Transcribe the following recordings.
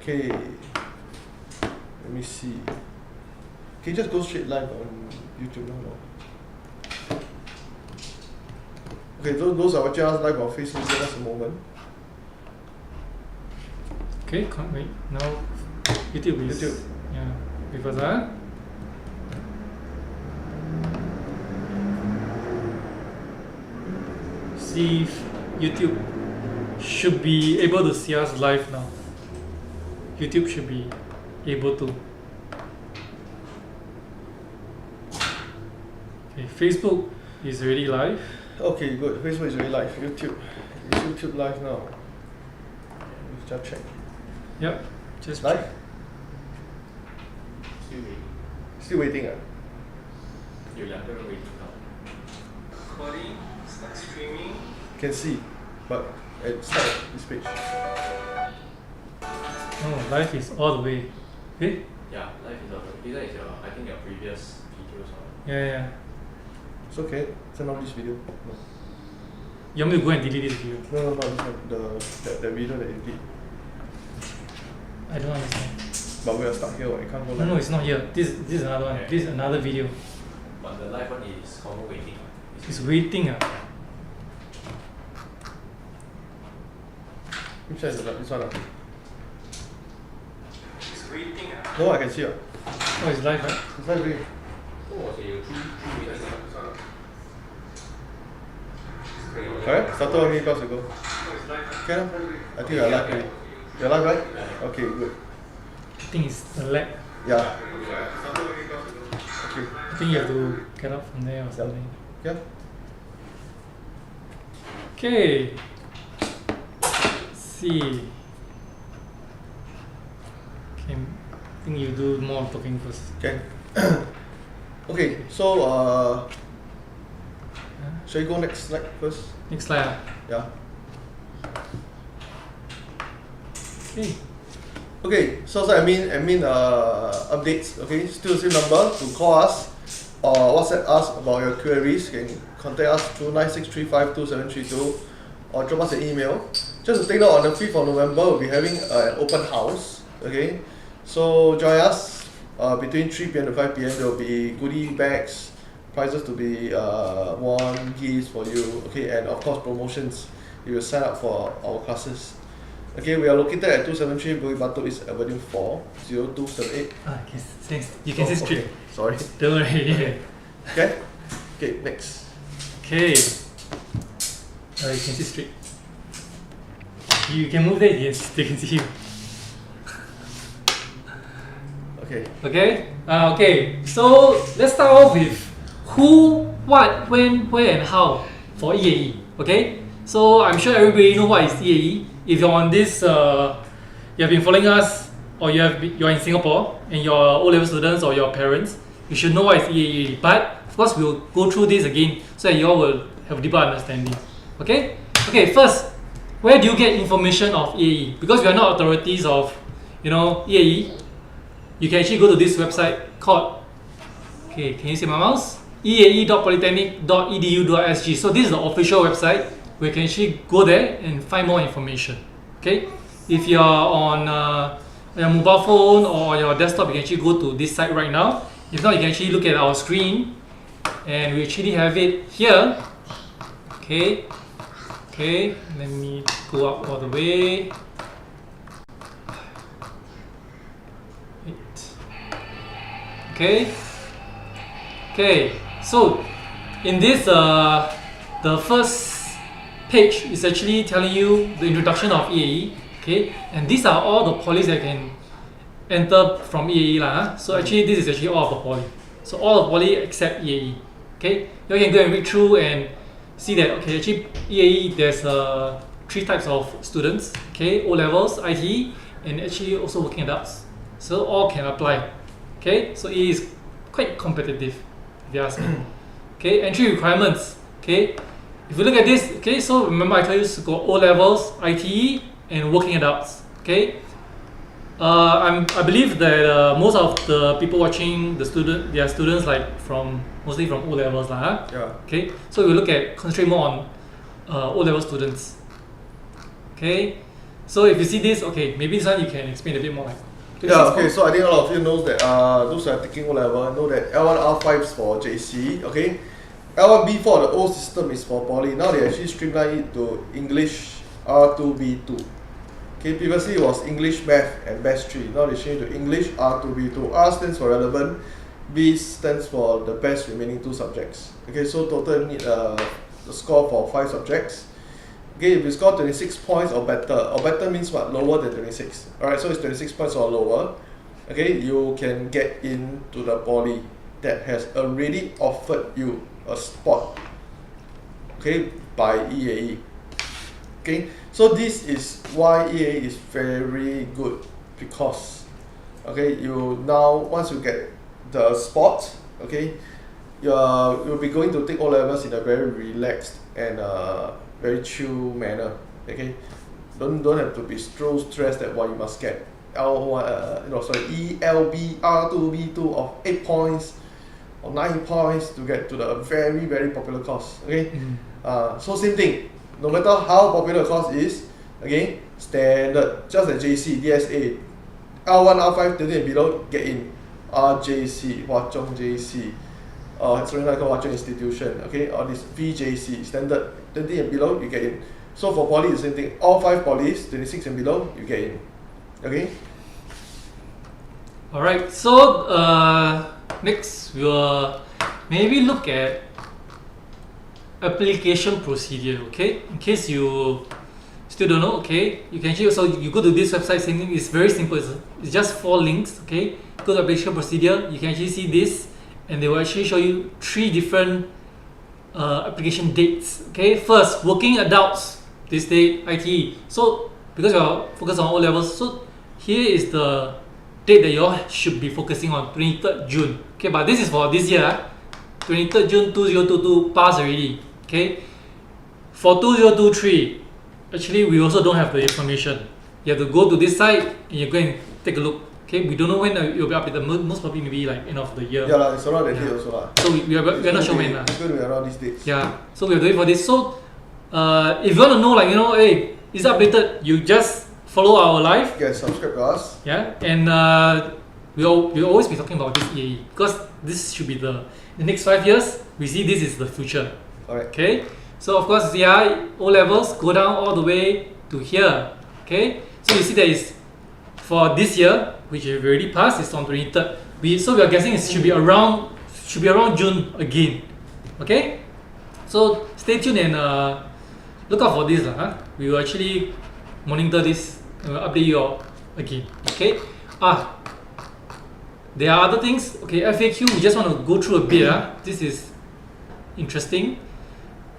Okay. Let me see. Can you just go straight live on YouTube now? No? Okay, those are watching us live on Facebook. Give us a moment. Okay, wait. Now YouTube is yeah with us. See if YouTube should be able to see us live now. YouTube should be able to. Okay, Facebook is already live. Okay, good. Facebook is already live. YouTube. Is YouTube live now? Let's just check. Yep. Just live? check. Still waiting. 有两个人 waiting 到。Recording, start streaming. Can see, but at start this page. Oh, live is all the way. Okay? Yeah, live is also. This is your, I think your previous videos. Yeah. It's okay. Turn off this video. No. You want me to go and delete this video? No, this one. The video that you did. I don't understand. But we are stuck here. I can't go live. No, it's not here. This is another one. Okay. This is another video. But the live one is common waiting. It's waiting. Which side is this one? It's waiting. No, I can see. Oh, it's live, right? It's live already. Oh, okay, you three waiting. Correct? Started only minutes ago. Can I think you're live already. You're live, right? Okay, good. I think it's the lag. Yeah. Okay. I think you have to get up from there or something. Yeah. Okay. Let's see. Okay, I think you do more talking first. Okay. Okay, so shall we go next slide first? Next slide. Yeah. Okay. Okay, so admin updates. Okay, still the same number to call us or WhatsApp us about your queries. You can contact us through 96352732 or drop us an email. Just to take note, on the 5th of November, we'll be having an open house. Okay, so join us between 3 p.m. to 5 p.m. There will be goodie bags, prizes to be won, gifts for you. Okay, and of course promotions if you sign up for our classes. Okay, we are located at 273 Bukit Batok East Avenue 4, 0278. You can say straight. Okay. Sorry. Don't worry. Okay? Okay, next. Okay. You can see straight. You can move there, yes, they can see you. Okay. Okay, so let's start off with who, what, when, where, and how for EAE. Okay, so I'm sure everybody know what is EAE. If you're on this, you have been following us, or you're in Singapore and you're O-level students or your parents, you should know what is EAE. But of course, we'll go through this again so that you all will have deeper understanding. Okay. First, where do you get information of EAE? Because we are not authorities of, EAE. You can actually go to this website called, can you see my mouse? eae.polytechnic.edu.sg. So this is the official website where you can actually go there and find more information. Okay, if you're on your mobile phone or your desktop, you can actually go to this site right now. If not, you can actually look at our screen, and we actually have it here. Okay, let me go up all the way. Okay, so in this the first page is actually telling you the introduction of EAE. Okay, and these are all the polys that can enter from EAE lah. So actually this is actually all of the poly. So all of poly except EAE. Okay, you can go and read through and see that actually EAE there's 3 types of students. Okay, O levels, ITE, and actually also working adults. So all can apply. Okay, so it is quite competitive, if you ask me. Okay, entry requirements. Okay, if you look at this, so remember I told you to go O levels, ITE, and working adults. Okay, I believe that most of the people watching they are students mostly from O levels lah. Huh? Yeah. Okay, so we look at concentrate more on O level students. Okay, So if you see this, okay, maybe this one you can explain a bit more like. Yeah, okay, so I think a lot of you knows that those who are taking O-level know that L1, R5 is for JC, okay? L1, B4, the old system is for Poly. Now they actually streamline it to English R2, B2. Okay, previously it was English, Math and Best 3. Now they change to English R2, B2. R stands for relevant, B stands for the best remaining 2 subjects. Okay, so total need the score for 5 subjects. Okay, if you score 26 points or better means what? Lower than 26. Alright, so it's 26 points or lower. Okay, you can get into the Poly that has already offered you a spot. Okay, by EAE. Okay, so this is why EAE is very good, because okay, you now once you get the spot, okay, you'll be going to take O-levels in a very relaxed and very chill manner. Okay, don't have to be so stressed that what you must get ELB R2 B2 of 8 points or 9 points to get to the very very popular course. Okay, so same thing. No matter how popular the course is, okay, standard, just like JC, DSA, L1, R5, 30 and below, get in. RJC, Hwa Chong JC, Hwa Chong Institution, okay, or this VJC, standard, 20 and below, you get in. So for Poly, the same thing. All 5 Polys, 26 and below, you get in. Okay? Alright, so next we'll maybe look at application procedure, okay? In case you still don't know, okay, you can actually also you go to this website, saying it's very simple. It's just 4 links, okay? Go to application procedure, you can actually see this, and they will actually show you 3 different application dates. Okay, first, working adults, this date, ITE. So because you are focused on O-levels, so here is the date that you all should be focusing on, 23rd June. Okay, but this is for this year. 23rd June 2022 passed already. Okay, for 2023, actually we also don't have the information. You have to go to this site and you go and take a look. Okay, we don't know when it will be updated. Most probably maybe like end of the year. Yeah, it's around that date also lah. So we are not sure when. It's going to be around these dates. Yeah, so we have to wait for this. So if you want to know, like, hey, is it updated? You just follow our live. Yeah, subscribe to us. Yeah, and we'll always be talking about this EAE, because this should be the next 5 years. We see this is the future. Alright. Okay, so of course, yeah, O-levels go down all the way to here. Okay, so you see that is for this year, which we've already passed, is on 23rd. So we are guessing it should be around June again. Okay, so stay tuned and look out for this. We will actually monitor this and we'll update you all again. Okay. There are other things. Okay, FAQ. We just want to go through a bit. This is interesting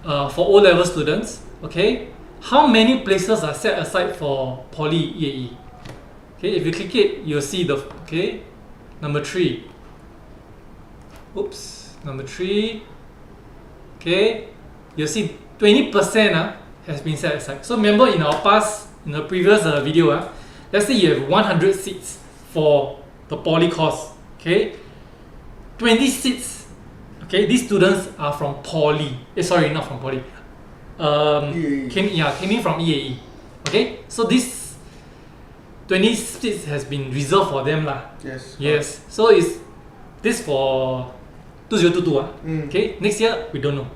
for O-level students. Okay, how many places are set aside for Poly EAE? Okay, if you click it, you'll see the number 3. Number 3. Okay, you'll see 20% has been set aside. So remember in the previous video, let's say you have 100 seats for the Poly course. Okay, 20 seats. Okay, these students are from Poly. Sorry, not from Poly. Came in from EAE. Okay, so this 20 seats has been reserved for them lah. Yes. So is this for 2022 Okay, next year we don't know,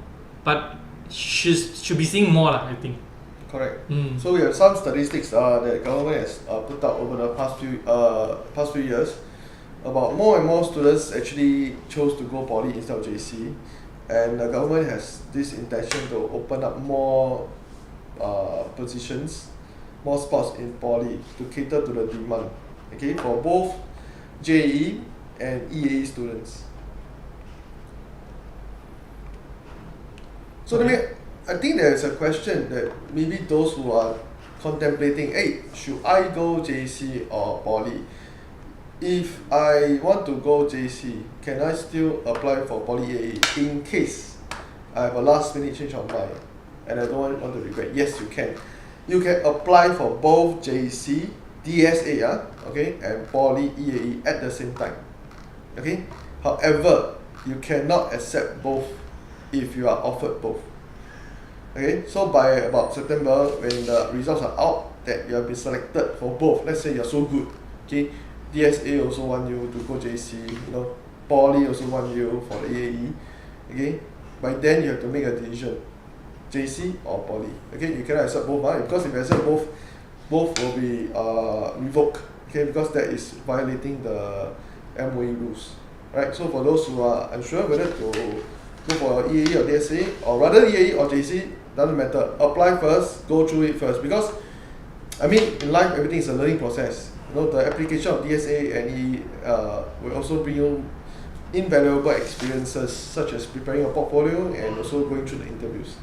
but should be seeing more lah, I think. Correct. So we have some statistics that the government has put out over the past few years about more and more students actually chose to go Poly instead of JC, and the government has this intention to open up more positions, more spots in Poly to cater to the demand, okay, for both JE and EAE students. So I think there's a question that maybe those who are contemplating, hey, should I go JC or Poly? If I want to go JC, can I still apply for Poly EAE in case I have a last minute change of mind and I don't want to regret? Yes, you can. You can apply for both JC, DSA, and Poly EAE at the same time. Okay. However, you cannot accept both if you are offered both. Okay. So by about September, when the results are out, that you have been selected for both, let's say you're so good, okay, DSA also want you to go JC, you know, Poly also want you for the EAE, okay, by then you have to make a decision, JC or Poly, okay, you cannot accept both, because if you accept both will be revoked, okay, because that is violating the MOE rules, right? So for those who are unsure whether to go for EAE or DSA, or rather EAE or JC, doesn't matter, apply first, go through it first, because I mean in life everything is a learning process. You know, the application of DSA and EAE will also bring you invaluable experiences such as preparing a portfolio and also going through the interviews.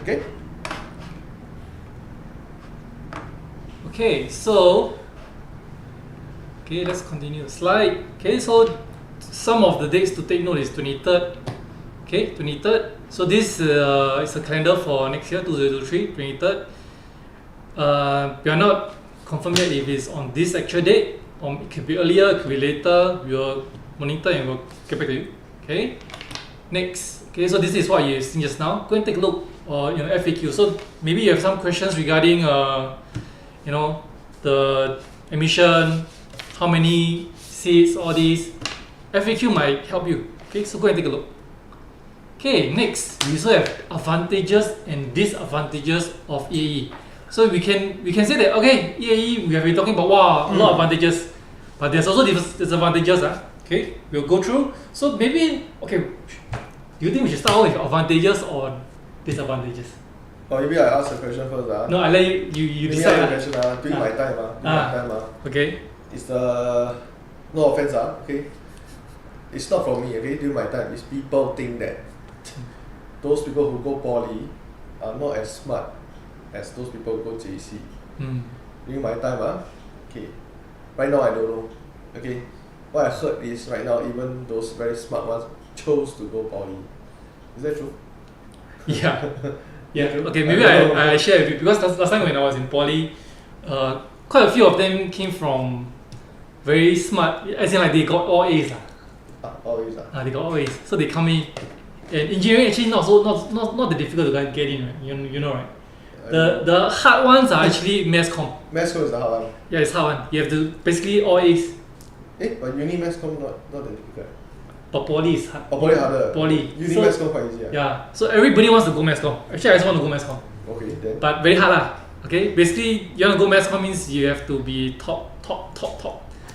Okay? Okay, so let's continue the slide. Okay, so some of the dates to take note is 23rd. Okay, 23rd. So this is a calendar for next year, 2023, 23rd. We are not confirmed yet if it's on this actual date, or it could be earlier, it could be later. We will monitor and we'll get back to you. Okay. Next. Okay, so this is what you've seen just now. Go and take a look, or FAQ. So maybe you have some questions regarding the admission, how many seats, all these. FAQ might help you. Okay, so go and take a look. Okay, next we also have advantages and disadvantages of EAE. So we can say that okay, EAE we have been talking about a lot of advantages, but there's also disadvantages. Okay, we'll go through. So maybe do you think we should start with advantages or disadvantages? Or maybe I ask a question first. No, I let you decide. Maybe I ask a question during my time. Okay. It's the no offense okay. It's not from me, okay, during my time. It's people think that those people who go Poly are not as smart as those people who go JC. During my time, okay. Right now I don't know. Okay. What I heard is right now even those very smart ones chose to go Poly. Is that true? Yeah. Yeah. Okay, maybe I share with you because last time when I was in Poly, quite a few of them came from very smart, as in like they got all A's. All A's. They got all A's. So they come in. And engineering actually not that difficult to get in, right? You know, right? The hard ones are actually mass comm. Mass comm is the hard one. Yeah, it's hard one. You have to basically all A's. But uni mass comm not that difficult. But Poly is hard. Poly harder. Poly. Uni mass comm quite easy. Yeah. So everybody wants to go mass comm. Actually, I just want to go mass comm. Okay, then. But very hard lah. Okay. Basically, you want to go mass comm means you have to be top.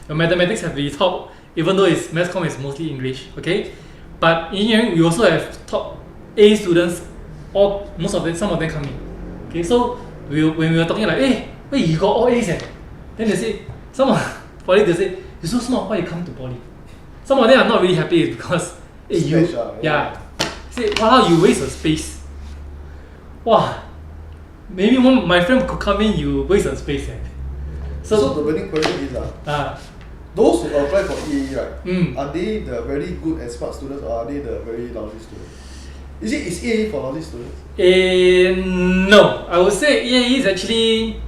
Your mathematics have to be top, even though mass comm is mostly English. Okay. But engineering, we also have top A students. Some of them come in. Okay, so when we were talking like, hey, wait, you got all A's, then they say, some of Poly they say, you're so smart, why you come to Poly? Some of them are not really happy because say, wow, you waste a space. Wow, maybe my friend could come in, you waste a space. So the burning question is those who apply for EAE, right? Are they the very good and smart students, or are they the very lousy students? Is EAE for lousy students? No, I would say EAE is actually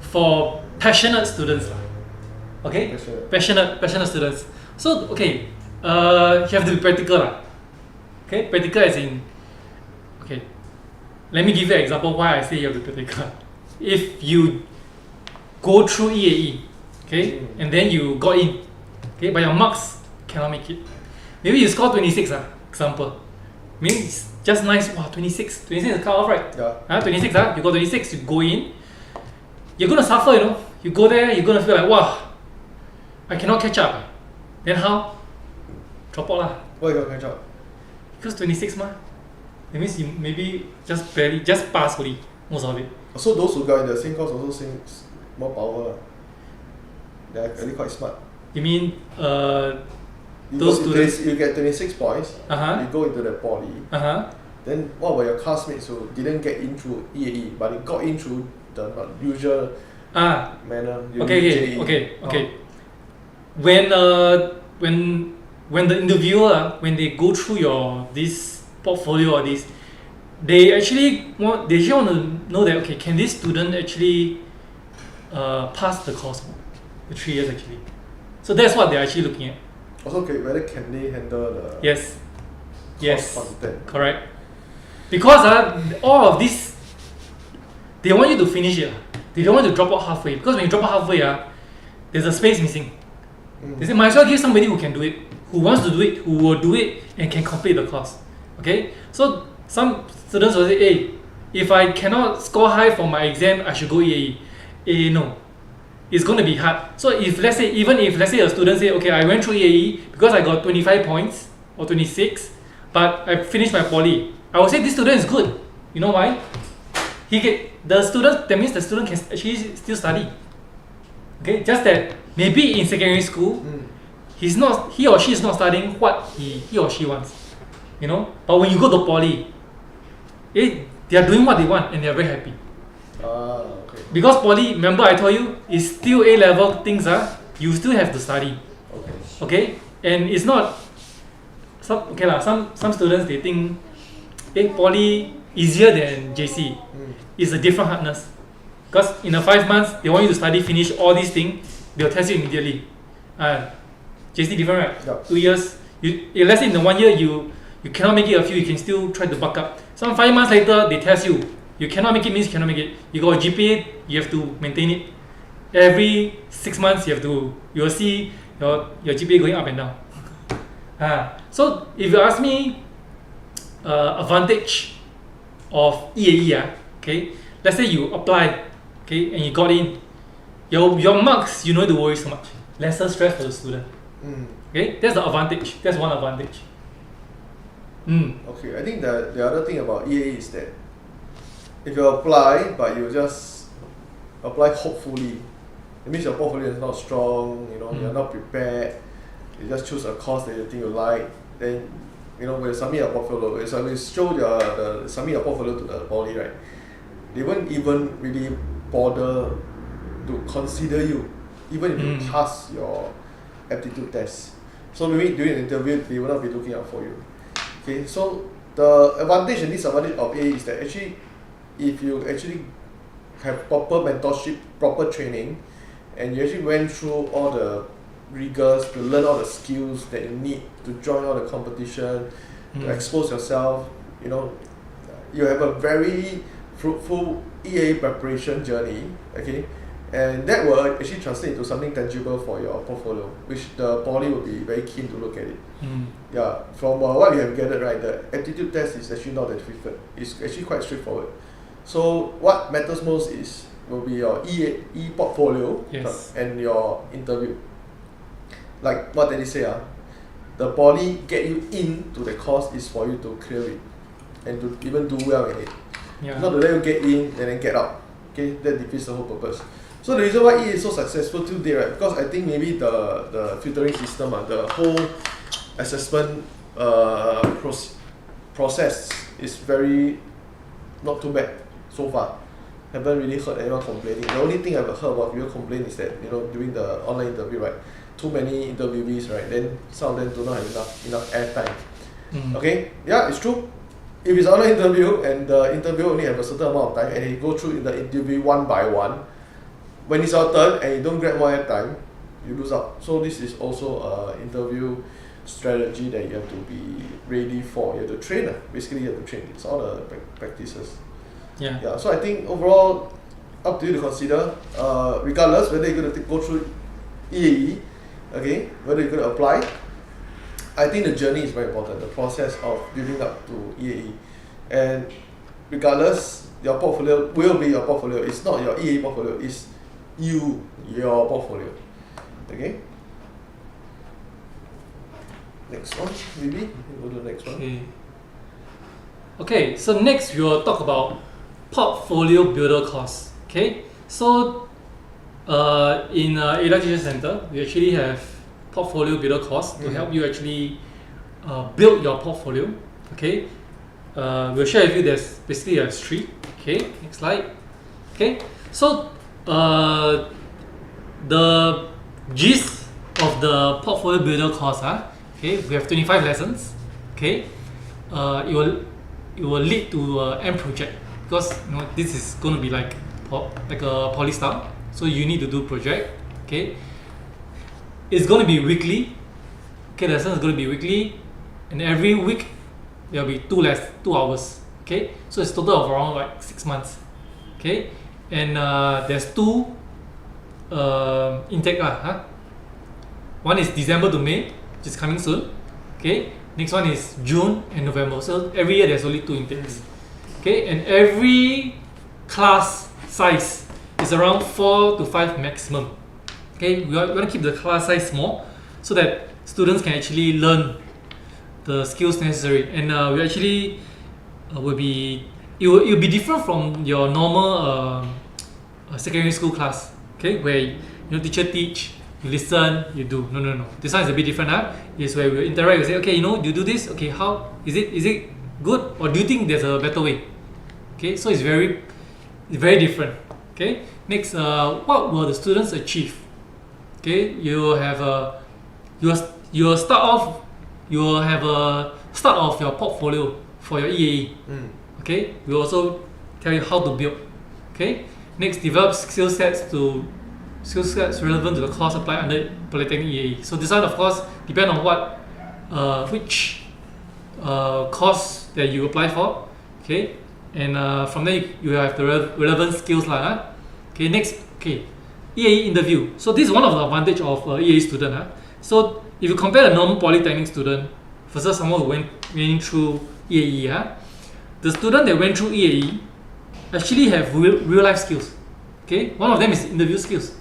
for passionate students. Okay? Passionate students. So you have to be practical. Okay? Practical as in let me give you an example why I say you have to be practical. If you go through EAE, okay, and then you got in, okay, but your marks cannot make it. Maybe you score 26, example. Means just nice, 26 is the cut off, right? Yeah. 26, you got 26, you go in, you're gonna suffer, You go there, you're gonna feel like, wow, I cannot catch up. Then how? Drop out lah. Why you got catch up? Because 26 That means you maybe just pass only, most of it. So those who got in the same course also seem more power. They're really quite smart. You mean those students? You get 26 points, you go into the Poly. Then what about your classmates who didn't get in through EAE, but they got in through the usual manner? Okay. When the interviewer, when they go through this portfolio or this, they actually want to know that can this student actually pass the course, the 3 years actually. So that's what they're actually looking at. Also, whether can they handle the yes, content? Correct. Because all of this, they want you to finish it. they don't want to drop out halfway, because when you drop out halfway, there's a space missing. They say might as well give somebody who can do it, who wants to do it, who will do it and can complete the course. Okay, so some students will say, hey, if I cannot score high for my exam, I should go EAE. No, it's going to be hard. So if let's say, even if let's say a student say, okay, I went through EAE because I got 25 points or 26, but I finished my poly, I will say this student is good. You know why? That means the student can actually still study. Okay, just that maybe in secondary school, he or she is not studying what he or she wants. You know, but when you go to poly, they are doing what they want and they are very happy. Okay. Because poly, remember I told you, it's still A-level things. You still have to study. Okay, and it's not. Some students they think, poly easier than JC. It's a different hardness. Because in the 5 months, they want you to study, finish all these things, they'll test you immediately. JC different, right? Yeah. 2 years. Let's say in the 1 year you cannot make it a few, you can still try to buck up. Some 5 months later, they test you. You cannot make it means you cannot make it. You got a GPA, you have to maintain it. Every 6 months, you will see your GPA going up and down. So if you ask me, advantage of EAE, okay, let's say you apply, okay, and you got in, your marks, you don't need to worry so much. Lesser stress for the student. Okay, that's the advantage. That's one advantage. Okay, I think the other thing about EAE is that if you apply but you just apply hopefully, it means your portfolio is not strong, you're not prepared, you just choose a course that you think you like, then when you submit your portfolio, submit your portfolio to the poly, right, they won't even really bother to consider you, even if you pass your aptitude test. So maybe during the interview, they will not be looking out for you. Okay, so the advantage and disadvantage of EAE is that actually, if you actually have proper mentorship, proper training, and you actually went through all the rigors to learn all the skills that you need to join all the competition, to expose yourself, you have a very fruitful EAE preparation journey, okay, and that will actually translate into something tangible for your portfolio, which the poly will be very keen to look at it. Yeah, from what we have gathered, right, the aptitude test is actually not that difficult. It's actually quite straightforward. So what matters most will be your EAE portfolio, Yes. and your interview. Like what did they say? The poly get you into the course is for you to clear it and to even do well in it. Yeah. Not to let you get in and then get out. Okay, that defeats the whole purpose. So the reason why EAE is so successful today, right? Because I think maybe the filtering system, the whole assessment process is very not too bad so far. Haven't really heard anyone complaining. The only thing I've heard about people complain is that during the online interview, right, too many interviewees, right, then some of them do not have enough airtime. Okay, yeah, it's true. If it's an online interview and the interviewer only have a certain amount of time and you go through the interview one by one, when it's your turn and you don't get more airtime, you lose out. So this is also an interview strategy that you have to be ready for. You have to train. Basically, you have to train. It's all the practices. Yeah. So I think overall, up to you to consider. Regardless whether you're going to go through EAE, okay, whether you're going to apply, I think the journey is very important. The process of building up to EAE, and regardless, your portfolio will be your portfolio. It's not your EAE portfolio. It's your portfolio. Okay. Next one, maybe we'll go to the next one. Okay. So next we will talk about portfolio builder course. Okay. So in ADA Teacher Center, we actually have portfolio builder course to help you actually build your portfolio. Okay. We'll share with you. There's three. Okay. Next slide. Okay. So the gist of the portfolio builder course, okay, we have 25 lessons. Okay, it will lead to end project, because this is going to be like a poly style. So you need to do project. Okay, it's going to be weekly. Okay, the lesson is going to be weekly, and every week there will be 2 hours. Okay, so it's total of around like 6 months. Okay, and there's two intake lah. Huh? One is December to May, which is coming soon. Okay. Next one is June and November. So every year there's only 2 intakes. Okay, and every class size is around 4 to 5 maximum. Okay, we want to keep the class size small so that students can actually learn the skills necessary, and we actually will be it will be different from your normal secondary school class. Okay, where teacher teach, you listen, you do. No. This one is a bit different. It's where we interact. We say, okay, you do this. Okay, how is it good, or do you think there's a better way? Okay, so it's very different. Okay, next, what will the students achieve? Okay, you will have you will start off. You will have a start of your portfolio for your EAE. Okay, we will also tell you how to build. Okay, next, develop skill sets relevant to the course applied under Polytechnic EAE. So this one, of course, depend on what which course that you apply for. Okay, and from there you have the relevant skills lah. Okay, next, EAE interview. So this is one of the advantage of EAE student. So if you compare a normal polytechnic student versus someone who went through EAE, the student that went through EAE actually have real life skills. Okay, one of them is interview skills.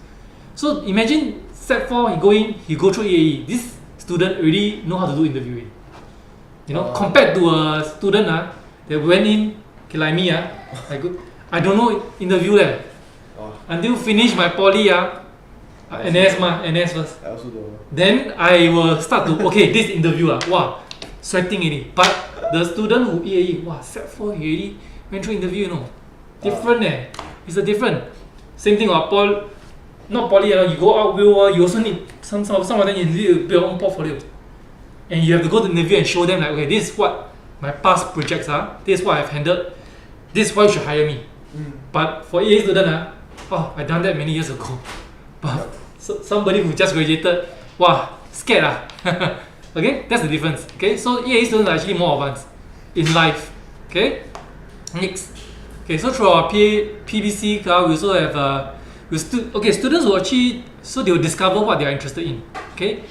So imagine Set 4 he go through EAE. This student already know how to do interviewing. Compared to a student that went in, like me, I don't know interview until finish my poly NS first. I also don't know. Then I will start to this interview wow, sweating already. But the student who EAE, Set 4 he already went through interview, different It's a different. Same thing not poly, you go out real world, you also need some of them, you need to build your own portfolio. And you have to go to the interview and show them like, okay, this is what my past projects are, this is what I've handled, this is why you should hire me. But for EA student, I done that many years ago. But somebody who just graduated, scared okay, that's the difference. Okay, so EA students are actually more advanced in life. Okay, next. Okay, so through our PBC, we also have students will actually, so they will discover what they are interested in. Okay,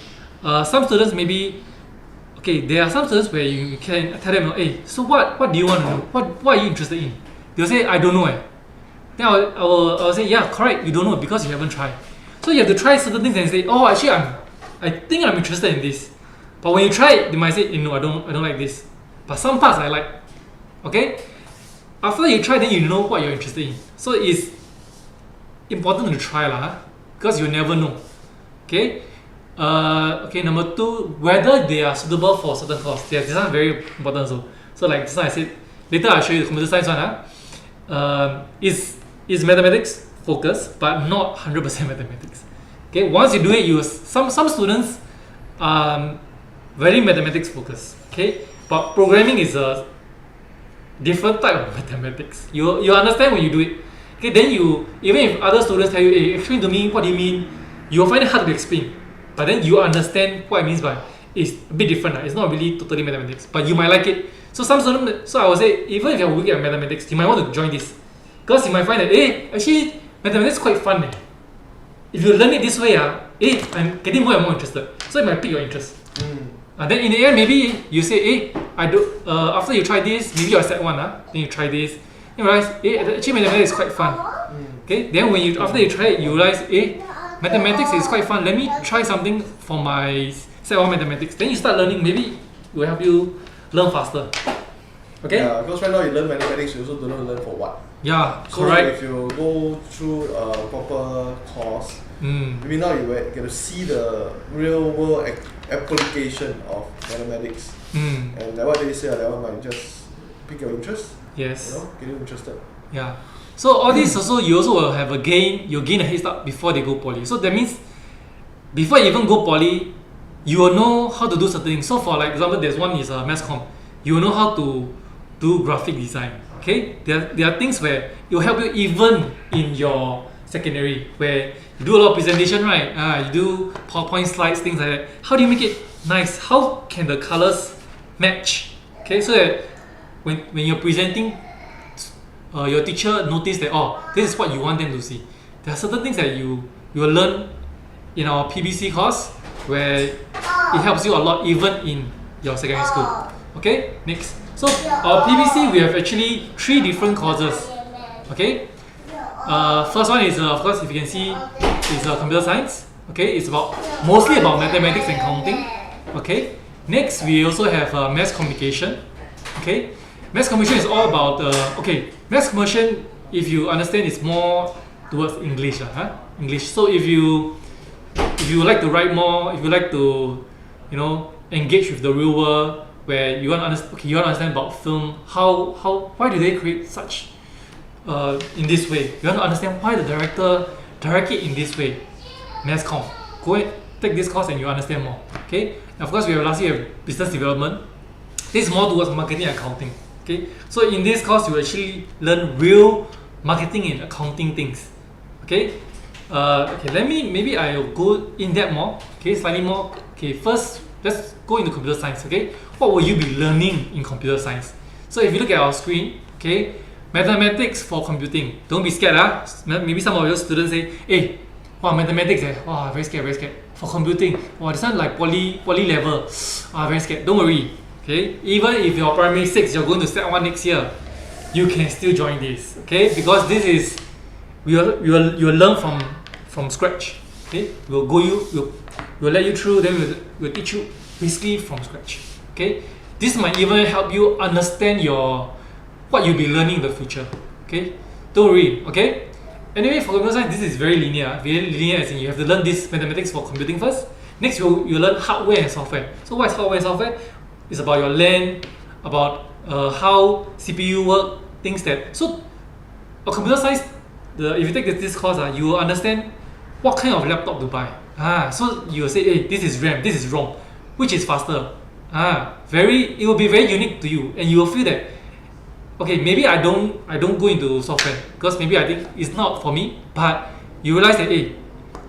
some students maybe, there are some students where you can tell them, hey, so what do you want to know? What are you interested in? They'll say, I don't know. Then I will say, yeah, correct, you don't know because you haven't tried. So you have to try certain things and say, oh, actually I think I'm interested in this. But when you try it, they might say, no, I don't like this. But some parts I like. Okay? After you try, then you know what you're interested in. So it's important to try because you never know. Okay? Number 2, whether they are suitable for certain course. Yeah, this one is very important also. So like this one I said, later I'll show you the computer science one. Is mathematics focused, but not 100% mathematics. Okay, once you do it, some students very mathematics focused. Okay, but programming is a different type of mathematics. You understand when you do it. Okay, then even if other students tell you, hey, explain to me what do you mean, you'll find it hard to explain. But then you understand what it means by it's a bit different. It's not really totally mathematics, but you might like it. So I would say, even if you're weak at mathematics, you might want to join this. Because you might find that, actually, mathematics is quite fun. If you learn it this way, I'm getting more and more interested. So it might pique your interest. Then in the end, maybe you say, after you try this, maybe you're set 1, then you try this. You realize, actually mathematics is quite fun. Okay, then after you try it, you realize, mathematics is quite fun. Let me try something for my set 1 mathematics. Then you start learning, maybe it will help you learn faster. Okay? Yeah, because right now you learn mathematics, you also don't know to learn for what. Yeah, so correct. If you go through a proper course, maybe now you get to see the real world application of mathematics. And like what they say, that one might just pique your interest. Yes. Get you interested. Yeah. So all this also, you also will have you'll gain a head start before they go poly. So that means before you even go poly, you will know how to do certain things. So for like example, there's one is mass comm. You will know how to do graphic design. Okay, there are things where it will help you even in your secondary, where you do a lot of presentation, right? You do PowerPoint slides, things like that. How do you make it nice? How can the colors match? Okay, so that when you're presenting your teacher noticed that, oh, this is what you want them to see. There are certain things that you will learn in our PBC course where it helps you a lot even in your secondary school. Okay, next. So our PBC, we have actually 3 different courses. Okay, first one is of course, if you can see, is computer science. Okay, it's mostly about mathematics and counting. Okay, next we also have mass communication. Okay, mass communication is all about mass communication, if you understand, is more towards English, English. So if you like to write more, if you like to engage with the real world, where you want to understand about film, why do they create such in this way? You want to understand why the director direct it in this way. Mass comm. Go and take this course and you understand more. Okay. And of course, lastly we have business development. This is more towards marketing and accounting. Okay. So in this course, you actually learn real marketing and accounting things. Okay. Maybe I'll go in depth more. Okay, slightly more. Okay, first let's go into computer science. Okay, what will you be learning in computer science? So if you look at our screen, okay, mathematics for computing. Don't be scared, Maybe some of your students say, hey, mathematics, very scared. For computing, this one like poly level, very scared. Don't worry. Okay, even if you're primary 6, you're going to step 1 next year, you can still join this. Okay, because this is you will learn from scratch. Okay, we'll let you through, then we'll teach you basically from scratch. Okay, this might even help you understand what you'll be learning in the future. Okay, don't worry. Okay, anyway, for computer science, this is very linear. As in you have to learn this mathematics for computing first. Next, you learn hardware and software. So what is hardware and software? It's about your LAN, about how CPU work, things that. So for computer science, if you take this course, you will understand what kind of laptop to buy. So you will say, hey, this is RAM, this is ROM, which is faster. It will be very unique to you, and you will feel that, okay, maybe I don't go into software because maybe I think it's not for me. But you realize that, hey,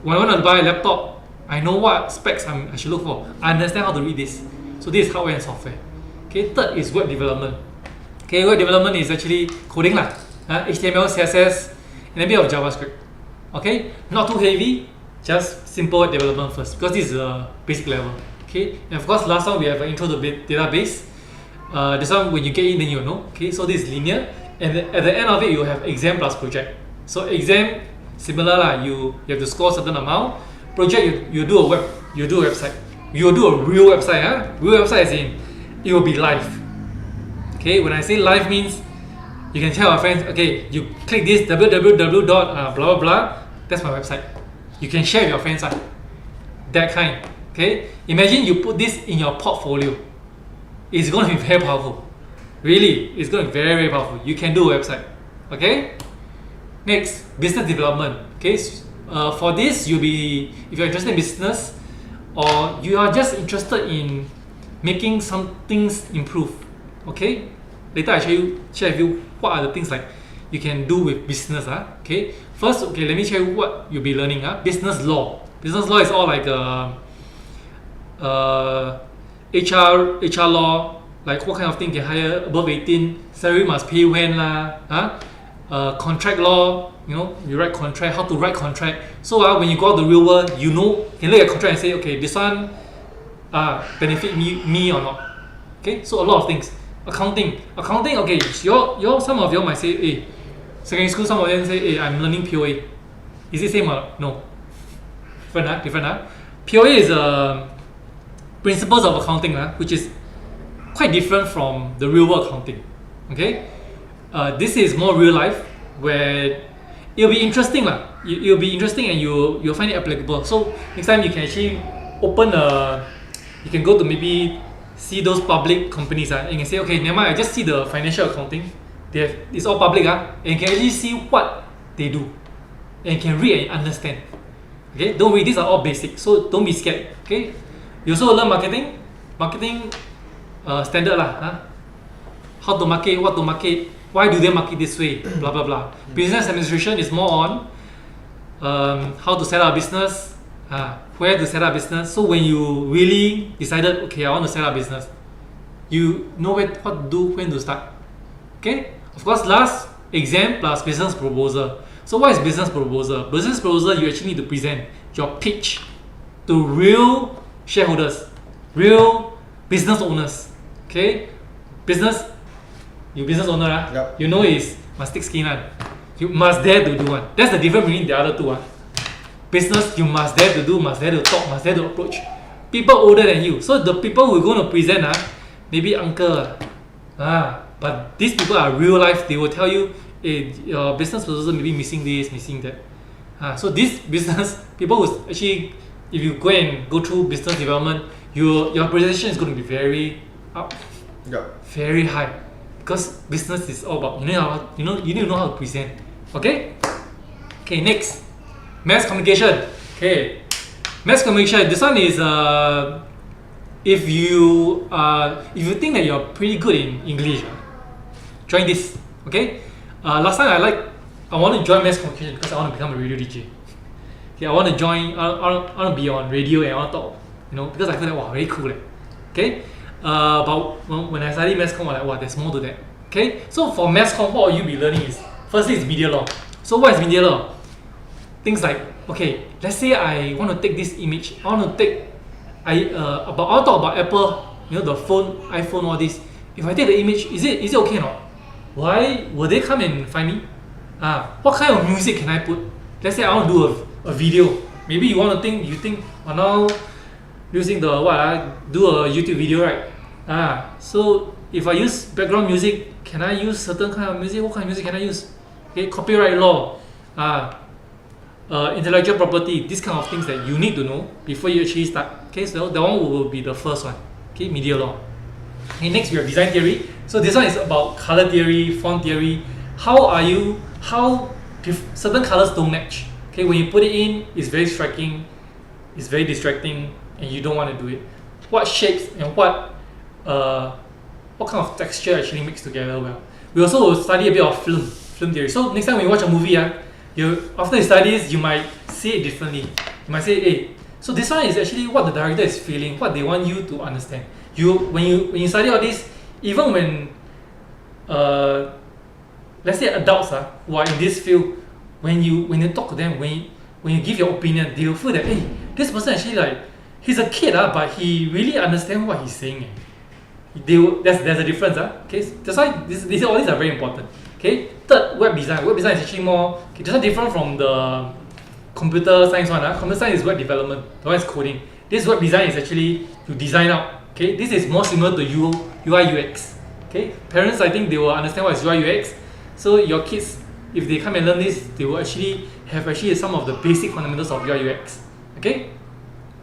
when I want to buy a laptop, I know what specs I should look for. I understand how to read this. So this is hardware and software. Okay, third is web development. Okay, web development is actually coding lah. HTML, CSS, and a bit of JavaScript. Okay, not too heavy, just simple web development first because this is a basic level. Okay, and of course last one we have an intro to database. This one when you get in then you'll know. Okay, so this is linear, and at the end of it you have exam plus project. So exam similar lah, you have to score a certain amount. Project you do a website. You will do a real website. Real website as in it will be live. Okay, when I say live means you can tell our friends, okay, you click this www. Blah blah blah. That's my website. You can share with your friends, that kind. Okay, imagine you put this in your portfolio. It's going to be very powerful. Really, it's going to be very, very powerful. You can do a website. Okay. Next, business development. Okay, for this if you're interested in business, or you are just interested in making some things improve. Okay, later I share with you what are the things like you can do with business. Okay, first, let me share you what you'll be learning. Business law. Business law is all like HR law, like what kind of thing can hire above 18, salary must pay when contract law, you write contract, how to write contract. So when you go out the real world, you can look at contract and say, okay, this one benefit me or not. Okay, so a lot of things. Accounting, okay, some of you might say, hey, secondary school, some of them say, hey, I'm learning POA. Is it same or not? No. Different. POA is principles of accounting, which is quite different from the real world accounting. Okay, this is more real life where it'll be interesting It'll be interesting and you'll find it applicable. So next time you can actually you can go to maybe see those public companies and you can say, okay, never mind, I just see the financial accounting. It's all public and you can actually see what they do and you can read and understand. Okay, don't worry, these are all basic, so don't be scared. Okay, you also learn marketing standard how to market, what to market, why do they market this way, blah blah blah. Business administration is more on how to set up a business, where to set up business. So when you really decided, okay, I want to set up business, you know what to do, when to start. Okay, of course last exam plus business proposal. So what is business proposal? Business proposal, you actually need to present your pitch to real shareholders, real business owners. Okay, you business owner, Yep. you know is must take skin one. You must dare to do one. That's the difference between the other two. Business, you must dare to do, must dare to talk, must dare to approach people older than you. So the people who are going to present, maybe uncle, but these people are real life. They will tell you, hey, your business proposal maybe missing this, missing that. So this business people who actually, if you go through business development, your presentation is going to be very up, Yep. very high, because business is all about you need to know how to present. Okay. Next, mass communication. Okay, mass communication. This one is if you think that you're pretty good in English, join this. Okay. Last time I want to join mass communication because I want to become a radio DJ. Okay, I want to join. I want to be on radio and I want to talk. Because I feel like wow, very cool. Okay. But when I study mass comm, I'm like, wow, there's more to that. Okay. So for mass comm, what will you be learning is firstly is media law. So what is media law? Things like, okay, let's say I want to take this image. I want to talk about Apple. The phone, iPhone, all this. If I take the image, is it okay or not? Why will they come and find me? What kind of music can I put? Let's say I want to do a video. Maybe you think now using the do a YouTube video, right? So if I use background music, can I use certain kind of music? What kind of music can I use? Okay, copyright law, intellectual property, these kind of things that you need to know before you actually start. Okay, so that one will be the first one. Okay, media law. Okay, next we have design theory. So this one is about color theory, font theory. How certain colors don't match. Okay, when you put it in, it's very striking, it's very distracting, and you don't want to do it. What shapes and what kind of texture actually mix together well. We also will study a bit of film theory. So next time when you watch a movie, after you study this, you might see it differently. You might say, hey, so this one is actually what the director is feeling, what they want you to understand. When you study all this, even when let's say adults who are in this field, when you talk to them, when you give your opinion, they will feel that, hey, this person actually he's a kid, but he really understands what he's saying. There's a difference. Okay, that's why all these are very important. Okay, third, web design. Web design is actually more this one different from the computer science one. Computer science is web development. The one is coding. This web design is actually you design out. Okay, this is more similar to UI UX. Okay, parents, I think they will understand what is UI UX. So your kids, if they come and learn this, they will actually have some of the basic fundamentals of UI UX. Okay.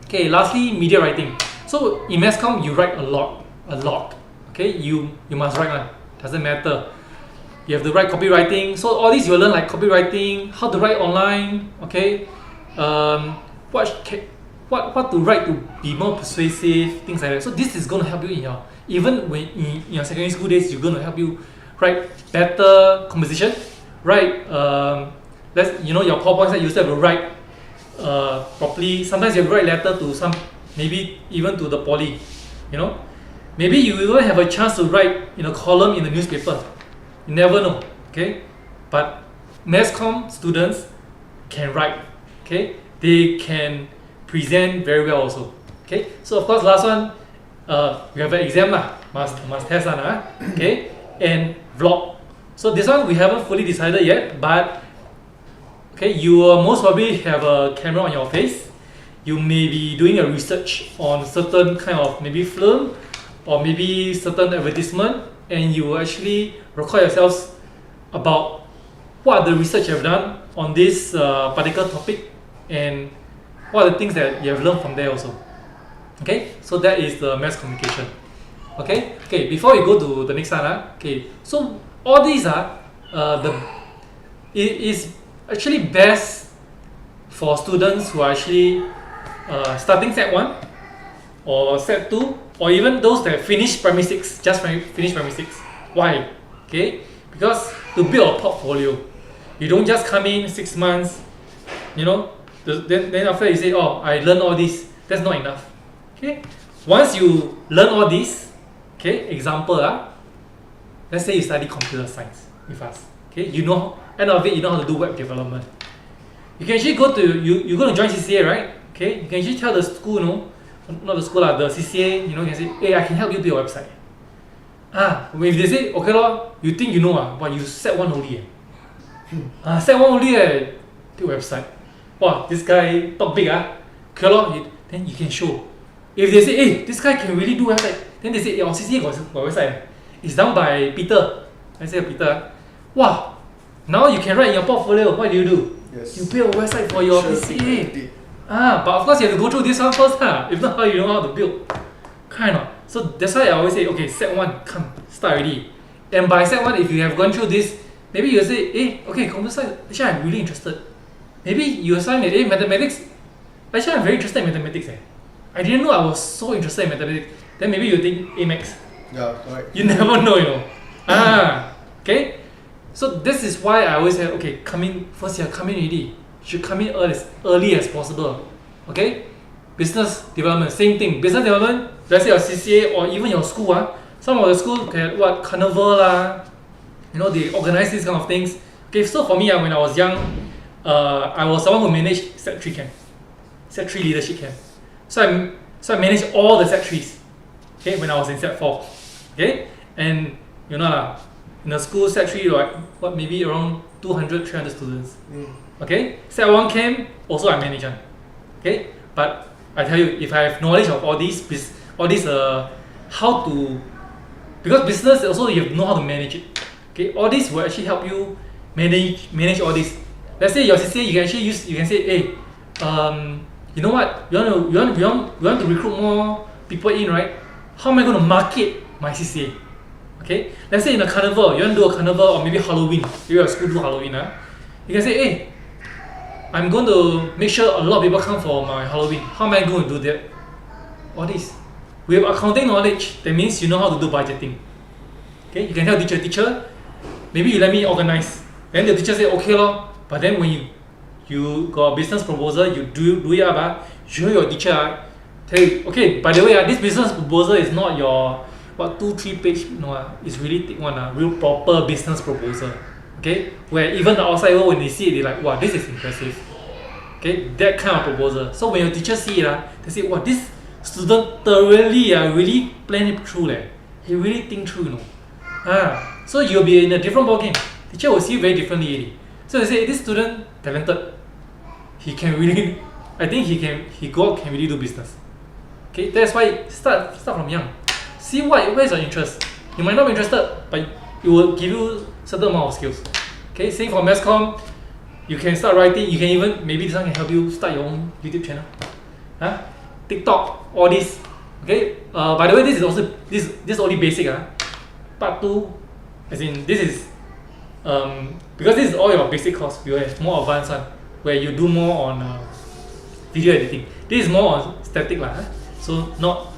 Okay. Lastly, media writing. So in mass comm, you write a lot. Okay, you must write one. Doesn't matter. You have to write copywriting. So all these you will learn like copywriting, how to write online. Okay, what to write to be more persuasive, things like that. So this is going to help you even when in your secondary school days, you're going to help you write better composition. Write your PowerPoints that you still have to write properly. Sometimes you have to write letter to maybe even to the poly. Maybe you will have a chance to write in a column in the newspaper. You never know. Okay, but mass comm students can write. Okay, they can present very well also. Okay, so of course last one, we have an exam must test okay, and vlog. So this one we haven't fully decided yet, but okay, you will most probably have a camera on your face. You may be doing a research on certain kind of maybe film or maybe certain advertisement, and you will actually record yourselves about what the research you have done on this particular topic and what are the things that you have learned from there also. Okay, so that is the mass communication. Okay, before we go to the next one, okay, so all these it is actually best for students who are actually starting set 1 or set 2, or even those that finish primary 6, finish primary 6. Why? Okay, because to build a portfolio, you don't just come in 6 months, then after you say, oh, I learned all this. That's not enough. Okay, once you learn all this, okay, example, let's say you study computer science with us. Okay, you know, end of it, you know how to do web development. You can actually go to you're going to join CCA, right? Okay, you can actually tell the school, not the school the CCA, you can say, hey, I can help you do your website. If they say okay lor, you think you know but you set one only set one only do website. Wow, this guy talk big okay lor, then you can show. If they say, hey, this guy can really do website, then they say, our CCA got website. It's done by Peter. I say Peter. Wow, now you can write in your portfolio. What do? Yes. You build a website for your CCA. But of course you have to go through this one first. If not, how you know how to build? Kind of. So that's why I always say, okay, set one, come, start already. And by set one, if you have gone through this, maybe you'll say, hey, okay, computer science, actually I'm really interested. Maybe you assign that, hey, mathematics, actually I'm very interested in mathematics. I didn't know I was so interested in mathematics. Then maybe you think Amex. Yeah, correct. You never know, okay? So this is why I always say, okay, come in, first year, come in already. You should come in early as possible, okay? Business development, same thing. Business development, let's say your CCA or even your school. Some of the schools can carnival they organize these kind of things. Okay, so for me when I was young, I was someone who managed Set 3 camp, Set 3 leadership camp. So I managed all the Set 3s. Okay, when I was in Set 4. Okay, and in the school Set 3 maybe around 200, 300 students. Okay, Set 1 camp also I manage one. Okay, but I tell you, if I have knowledge of all these how to, because business also you have to know how to manage it. Okay, all this will actually help you manage all this. Let's say your CCA, you can say, hey, you know what? You want to recruit more people in, right? How am I going to market my CCA? Okay, let's say in a carnival, you want to do a carnival or maybe Halloween. Maybe your school do Halloween. You can say, hey, I'm going to make sure a lot of people come for my Halloween. How am I going to do that? All this. We have accounting knowledge. That means you know how to do budgeting. Okay, you can tell teacher, maybe you let me organize. Then the teacher say, okay lor. But then when you got a business proposal, you do it show your teacher, tell you, okay, by the way, this business proposal is not your 2-3 page, it's really thick one, real proper business proposal. Okay, where even the outside world, when they see it, they're like, wow, this is impressive. Okay, that kind of proposal. So when your teacher see it, they say, wow, this student thoroughly really plan it through. He really think through, So you'll be in a different ballgame. Teacher will see you very differently. So they say, this student talented. He can really, I think he can really do business. Okay, that's why start from young. See where's your interest. You might not be interested, but it will give you certain amount of skills. Okay, same for mass comm, you can start writing. You can even, maybe this one can help you start your own YouTube channel. TikTok, all this. Okay. By the way, this is also this only basic. Part 2, as in this is because this is all your basic course. You have more advanced one where you do more on video editing. This is more on static so not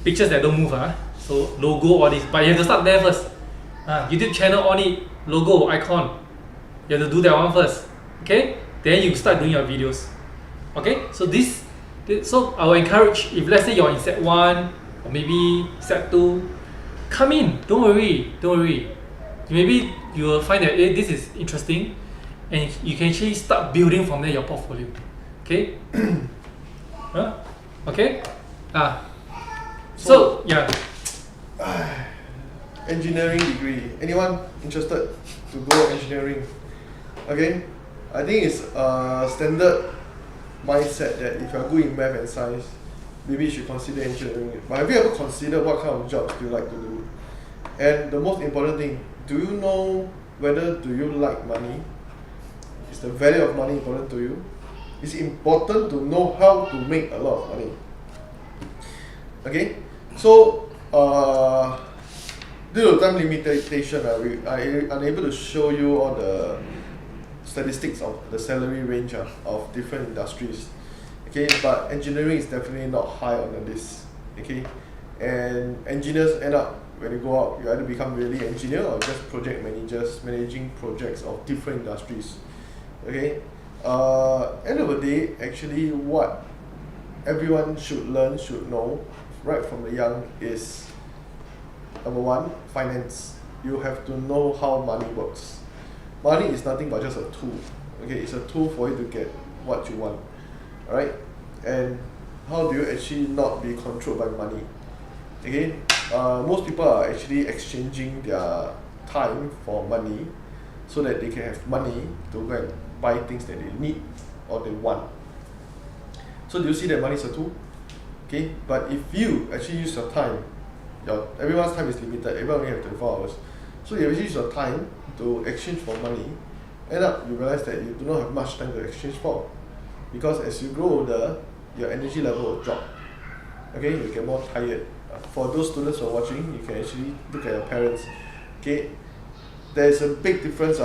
pictures that don't move. So logo, all this, but you have to start there first. YouTube channel, on it, logo, icon. You have to do that one first. Okay, then you start doing your videos. Okay, so so I will encourage, if let's say you're in Set 1 or maybe Set 2, come in. Don't worry. Maybe you will find that this is interesting, and you can actually start building from there your portfolio. Okay. Okay. So yeah. Engineering degree. Anyone interested to go engineering? Okay, I think it's a standard mindset that if you're good in math and science, maybe you should consider engineering. But have you ever considered what kind of jobs do you like to do? And the most important thing, do you know whether do you like money? Is the value of money important to you? It's important to know how to make a lot of money. Okay, so due to time limitation, I unable to show you all the statistics of the salary range of different industries. Okay, but engineering is definitely not high on the list. Okay, and engineers end up, when you go out, you either become really engineer or just project managers managing projects of different industries. Okay, end of the day, actually what everyone should learn, should know right from the young is, number one, finance. you have to know how money works. Money is nothing but just a tool. Okay, it's a tool for you to get what you want. Alright? And how do you actually not be controlled by money? Okay, most people are actually exchanging their time for money so that they can have money to go and buy things that they need or they want. So do you see that money is a tool? Okay, but if you actually use your time, everyone's time is limited, everyone only have 24 hours. So you actually use your time to exchange for money, end up you realize that you do not have much time to exchange for. Because as you grow older, your energy level will drop. Okay, you get more tired. For those students who are watching, you can actually look at your parents. Okay, there's a big difference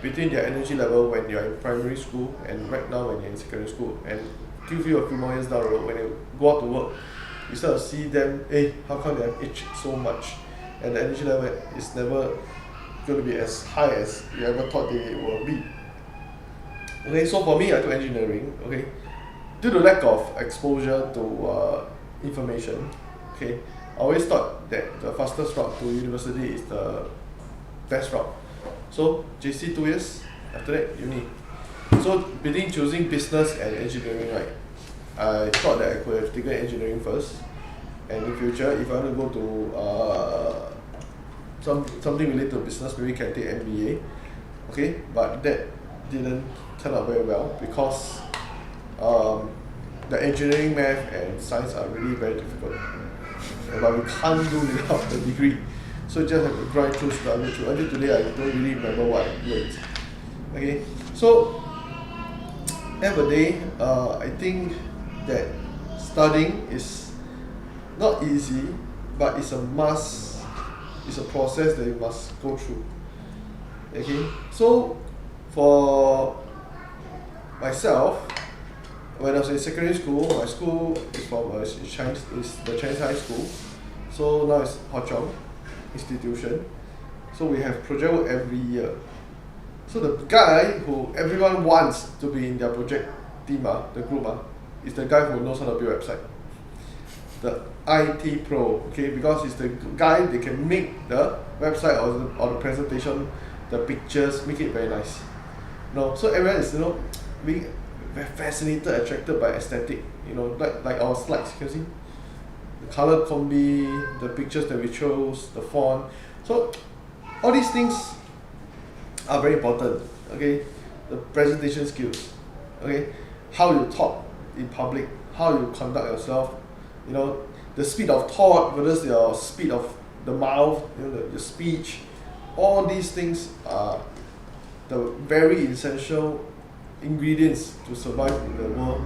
between their energy level when you're in primary school and right now when you're in secondary school. And give you a few more years down the road, when you go out to work, you start to see them, hey, how come they have aged so much? And the energy level is never going to be as high as you ever thought they will be. Okay, so for me, I took engineering. Okay, due to lack of exposure to information, okay, I always thought that the fastest route to university is the best route. So JC 2 years, after that uni. So between choosing business and engineering, right, I thought that I could have taken engineering first, and in future, if I want to go to something related to business, maybe can take MBA. Okay, but that didn't turn out very well because the engineering, math, and science are really very difficult. But we can't do without the degree, so just have to grind through, study through. Until today, I don't really remember what I learned. Okay, so end of the day, I think that studying is not easy, but it's a must. It's a process that you must go through. Okay, so for myself, when I was in secondary school, my school is from the Chinese high school. So now it's Hwa Chong institution. So we have project work every year. So the guy who everyone wants to be in their project team, the group, is the guy who knows how to build website. The IT pro, okay, because it's the guy that can make the website or the presentation, the pictures, make it very nice. So everyone is being very fascinated, attracted by aesthetic. Like our slides, you can see the color combi, the pictures that we chose, the font. So all these things are very important. Okay, the presentation skills. Okay, how you talk in public, how you conduct yourself. The speed of thought versus your speed of the mouth. The speech. All these things are the very essential ingredients to survive in the world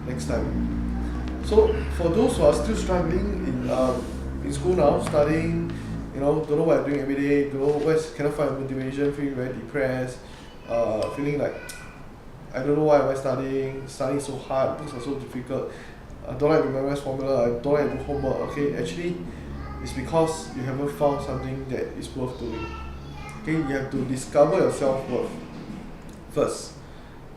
next time. So for those who are still struggling in school now, studying, don't know what I'm doing every day, cannot find motivation, feeling very depressed, feeling like I don't know why am I studying so hard, things are so difficult, I don't like to memorize formula, I don't like to do homework. Okay, actually it's because you haven't found something that is worth doing. Okay, you have to discover your self-worth first.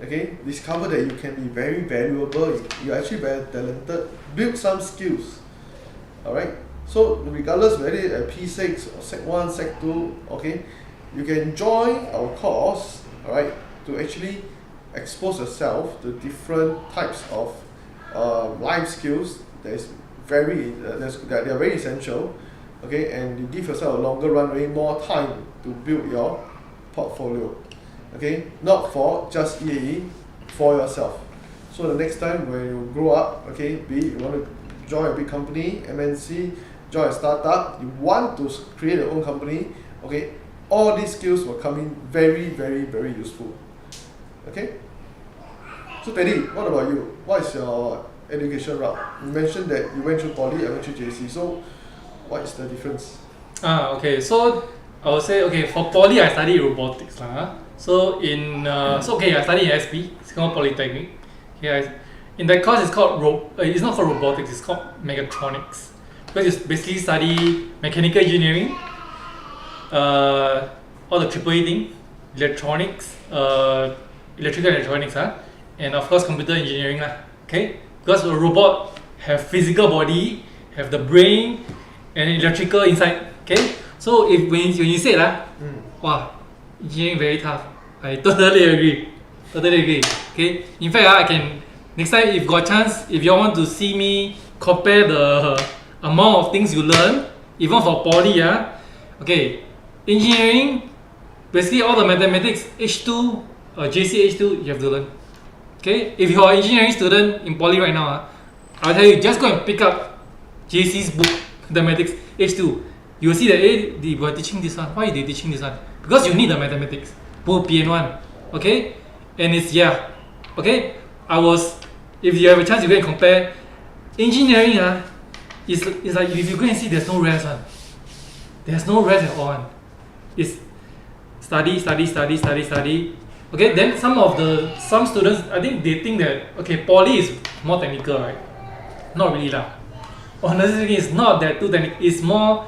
Okay, discover that you can be very valuable, you're actually very talented, build some skills. Alright, so regardless whether it's at P6 or Sec 1, Sec 2, okay, you can join our course, alright, to actually expose yourself to different types of life skills that are very essential. Okay, and you give yourself a longer runway, more time to build your portfolio. Okay, not for just EAE, for yourself. So the next time when you grow up, okay, be it you want to join a big company, MNC, join a startup, you want to create your own company, okay, all these skills will come in very, very, very useful. Okay? So Teddy, what about you? What is your education route? You mentioned that you went through Poly, I went through JC. So what is the difference? Okay, so I would say, okay, for Poly I studied robotics. So I studied in SB, Singapore Polytechnic. Okay, in that course it's it's not called robotics, it's called mechatronics. Because you basically study mechanical engineering, all the AAA thing, electronics, electrical electronics, and of course computer engineering. Okay? Because a robot have physical body, have the brain and electrical inside. Okay? So when you say that, wow, engineering very tough. I totally agree. Okay. In fact, I can next time if got chance, if you all want to see me compare the amount of things you learn, even for poly, okay, engineering, basically all the mathematics H2, JC H2 you have to learn. Okay, if you're an engineering student in poly right now, I'll tell you just go and pick up JC's book, mathematics H2. You will see that they were teaching this one. Why are they teaching this one? Because you need the mathematics, both PN1. Okay, and it's okay. If you have a chance, you go and compare. Engineering is like if you go and see, there's no rest one. There's no rest at all one. It's study. Okay, then some students, I think they think that okay, poly is more technical, right? Not really lah. Honestly speaking, it's not that too technical.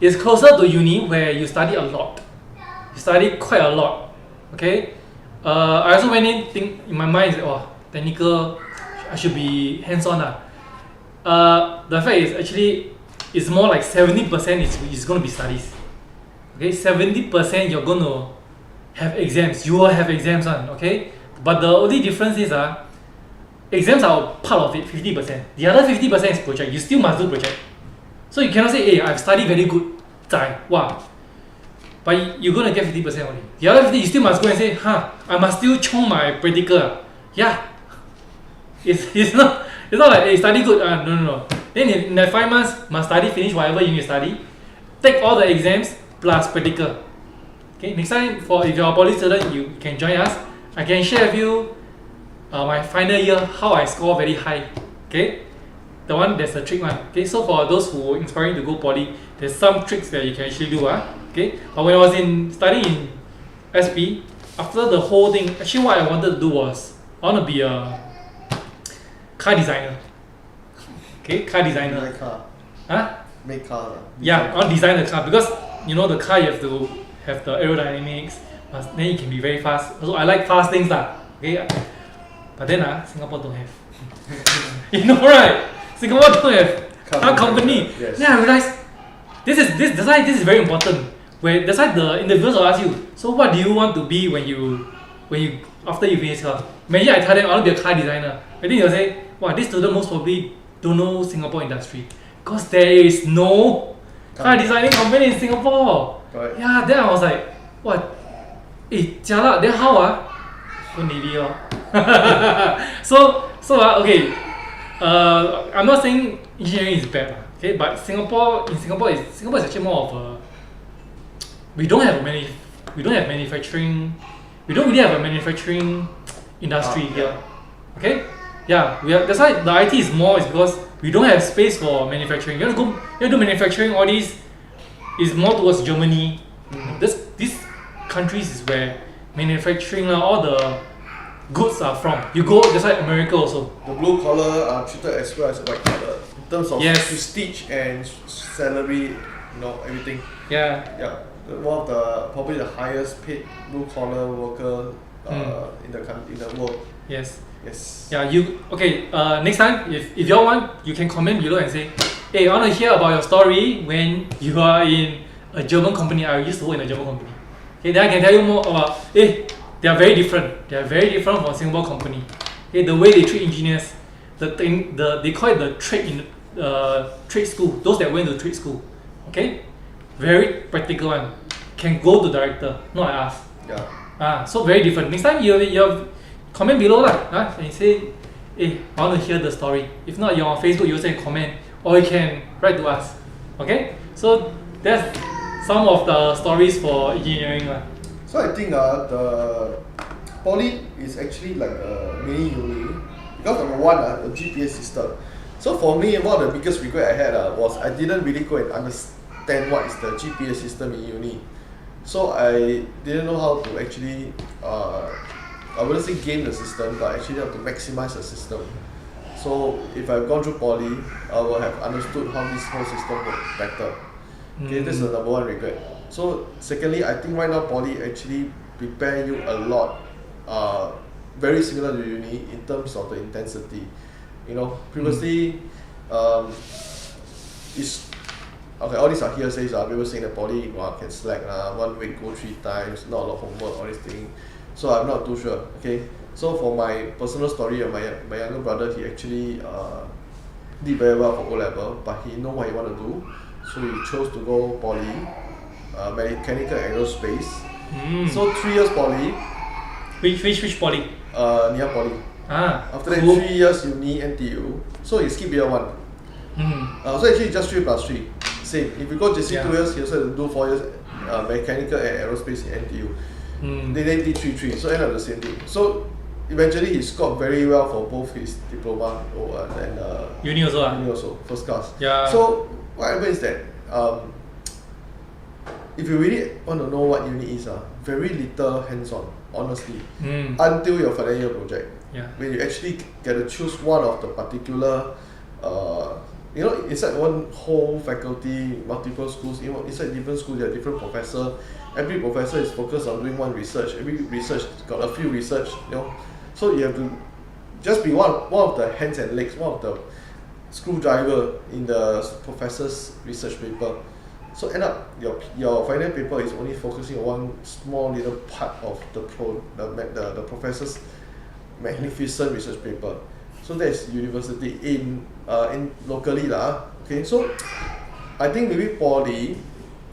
It's closer to uni where you study a lot. You study quite a lot. Okay. I also went in my mind is technical. I should be hands-on lah. The fact is actually it's more like 70% is going to be studies. Okay, 70% you're going to have exams. You will have exams on. Okay, but the only difference is exams are part of it, 50%. The other 50% is project. You still must do project. So you cannot say, hey, I've studied very good. Wow. But you're gonna get 50% only. The other 50, you still must go and say, I must still chung my practical. Yeah. It's not like, hey, study good. No. Then in that 5 months, must study, finish whatever you need to study. Take all the exams plus practical. Okay, next time if you're a poly student, you can join us. I can share with you my final year, how I score very high. Okay, the one that's the trick one. Okay, so for those who are inspiring to go poly, there's some tricks that you can actually do. Okay, but when I was studying in SP, after the whole thing, actually what I wanted to do was I want to be a car designer. Okay, car designer. Make car. Make car. Yeah, I want to design the car because the car you have to have the aerodynamics, then it can be very fast. Also, I like fast things Okay, but then Singapore don't have. Right? Singapore don't have car company. Yes. Then I realized that's why this is very important. That's why the interviewers will ask you. So what do you want to be when you after you finish car? Maybe I tell them I want to be a car designer. I think they'll say, wow, this student most probably don't know Singapore industry because there is no car designing company in Singapore. Right. Yeah, then I was like, what? Jialat, then how Go Navy So okay. I'm not saying engineering is bad, okay, but Singapore is actually more of a we don't really have a manufacturing industry here. Okay? Yeah, that's why the IT is because we don't have space for manufacturing. You want to do manufacturing, all these is more towards Germany. These countries is where manufacturing, all the goods are from. That's why America also. The blue collar are treated as well as white collar in terms of Yes. prestige and salary, everything. Yeah. One of the probably the highest paid blue collar worker in the world. Yes. Yes. Yeah, next time if you all want, you can comment below and say, hey, I want to hear about your story when you are in a German company. I used to work in a German company. Okay, then I can tell you more about they are very different. They are very different from Singapore company. Okay, the way they treat engineers, they call it the trade school. Those that went to trade school. Okay? Very practical one. Can go to director, not like us. Yeah. So very different. Next time you comment below and say, hey, I want to hear the story. If not, you're on Facebook, you say comment, or you can write to us. Okay? So that's some of the stories for engineering. So I think the poly is actually like a mini uni because number one, a GPA system. So for me, one of the biggest regret I had was I didn't really go and understand what is the GPA system in uni. So I didn't know how to actually, I wouldn't say game the system, but actually how to maximize the system. So if I've gone through poly, I would have understood how this whole system works better. Okay, that's the number one regret. So secondly, I think right now poly actually prepare you a lot, very similar to uni in terms of the intensity. Previously, it's Okay, all these are hearsays. People saying that poly can slack 1 week go 3 times, not a lot of homework, all these things. So I'm not too sure. Okay, so for my personal story, my younger brother, he actually did very well for O level, but he know what he want to do, so he chose to go poly, mechanical aerospace. So 3 years poly. Which poly? Near poly. After that, cool. 3 years uni NTU. So he skip year 1. So actually just 3 plus 3. Same. If you go JC 2 years, he also have to do 4 years mechanical and aerospace in NTU. They did 3-3, so end up the same thing. So eventually he scored very well for both his diploma and Uni also. uni also, first class. Yeah. So what happens is that if you really want to know what uni is, very little hands-on, honestly, until your final year project. Yeah. When you actually get to choose one of the particular, inside one whole faculty, multiple schools, inside different schools, there are different professors. Every professor is focused on doing one research. Every research got a few research, So you have to just be one of the hands and legs, one of the screwdriver in the professor's research paper. So end up your final paper is only focusing on one small little part of the professor's magnificent research paper. So that's university in locally lah. Okay, so I think maybe poly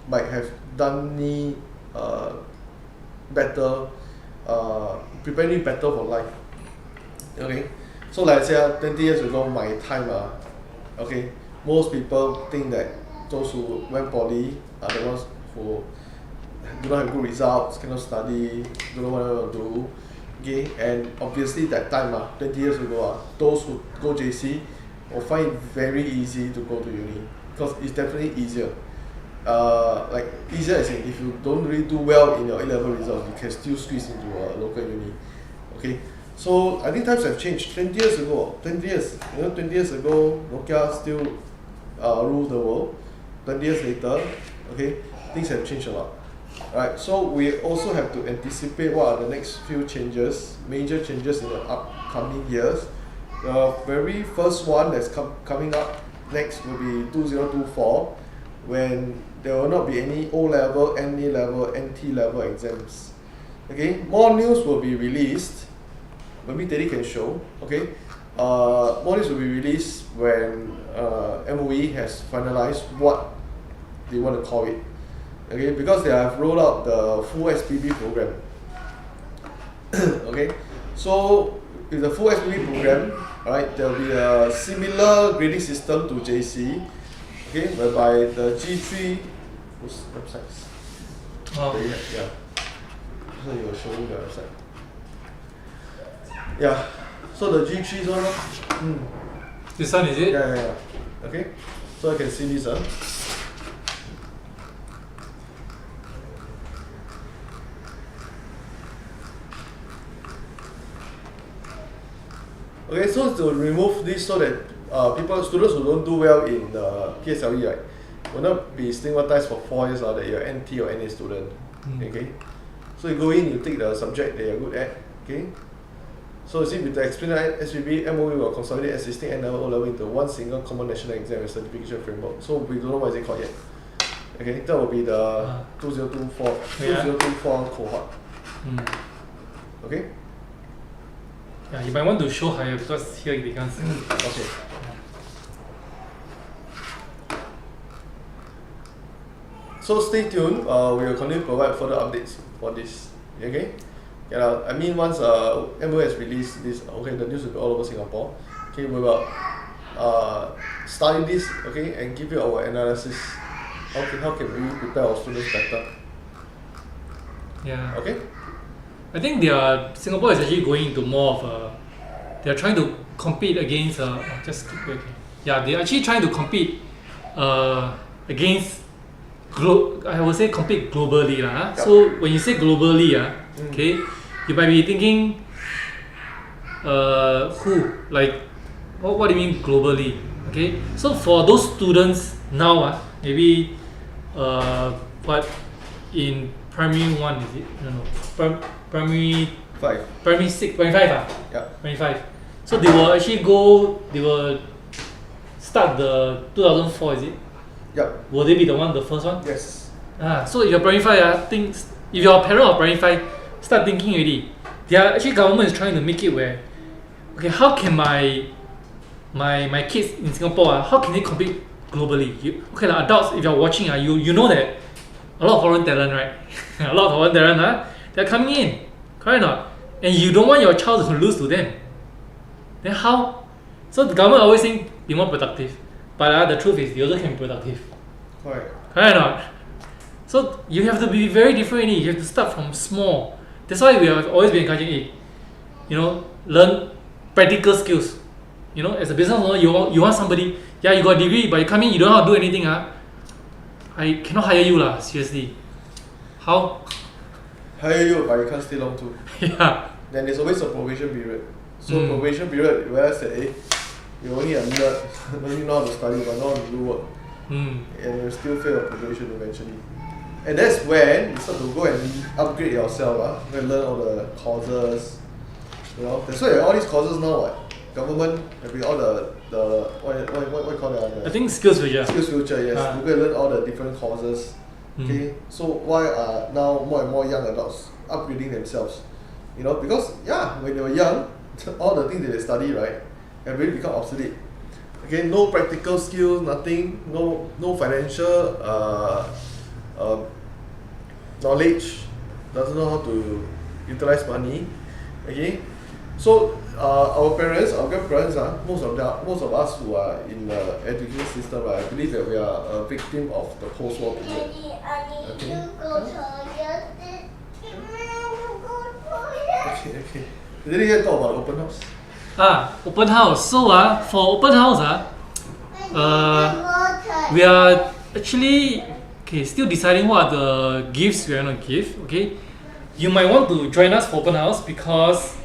might have done me better, prepare me better for life. Okay, so like I said, 20 years ago, my time, okay, most people think that those who went poly are the ones who do not have good results, cannot study, don't know what they want to do. Okay, and obviously that time, 20 years ago, those who go JC will find it very easy to go to uni because it's definitely easier. Like easier as in if you don't really do well in your A-level results, you can still squeeze into a local uni. Okay, so I think times have changed. 20 years ago, 20 years ago, Nokia still ruled the world. 20 years later, okay, things have changed a lot. Right, so we also have to anticipate what are the next few changes, major changes in the upcoming years. The very first one that's coming up next will be 2024, when there will not be any O-level, NA level, NT level exams. Okay, more news will be released. Maybe Teddy can show. Okay, more news will be released when MOE has finalized what they want to call it. Okay, because they have rolled out the full SPB program. Okay, so with the full SPB program, right, there will be a similar grading system to JC. Okay, whereby the G3 whose websites? Yeah. So you were showing the website. Yeah. So the G3 one. This one is it? Yeah. Okay. So I can see this. Okay, so to remove this so that students who don't do well in the PSLE, right, will not be stigmatized for 4 years that you're NT or NA student. Okay, so you go in, you take the subject that you're good at. Okay, so see with the explainer SPB, MOE will consolidate existing N-level, O-level into one single common national exam and certification framework. So we don't know what is it called yet. Okay, that will be the 2024 cohort. Okay. Yeah, you might want to show higher because here it becomes. Okay. So stay tuned. We will continue to provide further updates for this. Okay. Yeah. I mean, once MOE has released this, okay, the news will be all over Singapore. Okay, we will study this. Okay, and give you our analysis. Okay, how can we prepare our students better? Yeah. Okay. I think Singapore is actually going into more of a. They're trying to compete against. They're actually trying to compete against. I would say compete globally lah. Yep. So when you say globally okay, you might be thinking, who like, what do you mean globally? Okay, so for those students now maybe what in primary 1 is it? No. Primary 5. Primary 6, primary 5 Yeah. Primary 5. So they will actually start the 2004, is it? Yup. Will they be the first one? Yes. So if you're primary 5, if you're a parent of primary 5, start thinking already. Actually government is trying to make it where, okay, how can my kids in Singapore, how can they compete globally? Okay, like adults, if you're watching, you know that a lot of foreign talent, right? A lot of foreign talent, they're coming in, correct or not? And you don't want your child to lose to them. Then how? So the government always saying be more productive, but the truth is you also can be productive. Correct. Correct or not? So you have to be very different. You have to start from small. That's why we have always been encouraging, learn practical skills. As a business owner, you want somebody. Yeah, you got a degree, but you come in, you don't know how to do anything. I cannot hire you lah. Seriously. How? Hire you, but you can't stay long too. Yeah. Then there's always a probation period. So probation period, where I say, you only a nerd, only know how to study, but not how to do work. And you still fail a probation eventually. And that's when you start to go and upgrade yourself. Go and learn all the courses. That's why all these courses now, government having all the what you call that? I think SkillsFuture. SkillsFuture, yes. You go and learn all the different courses. Okay, so why are now more and more young adults upgrading themselves? Because when they were young, all the things that they study, right, have really become obsolete. Okay, no practical skills, nothing, no financial knowledge, doesn't know how to utilize money. Okay, so our parents, our grandparents, most of us who are in the education system, I believe that we are a victim of the post-war period. Okay. Did you hear talk about open house? Open house. So for open house, we are actually still deciding what are the gifts we are gonna give. Okay, you might want to join us for open house because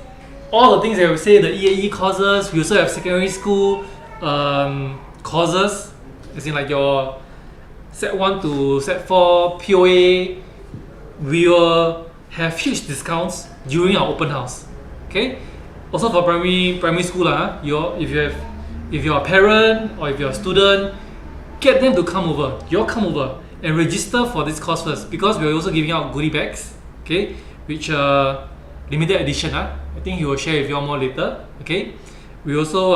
all the things that we say, the EAE courses, we also have secondary school courses, as in like your Set 1 to Set 4 POA. We will have huge discounts during our open house. Okay. Also for primary school, if you're a parent or if you're a student, get them to come over. You all come over and register for this course first because we're also giving out goodie bags. Okay, which limited edition. I think he will share with you all more later. Okay, we also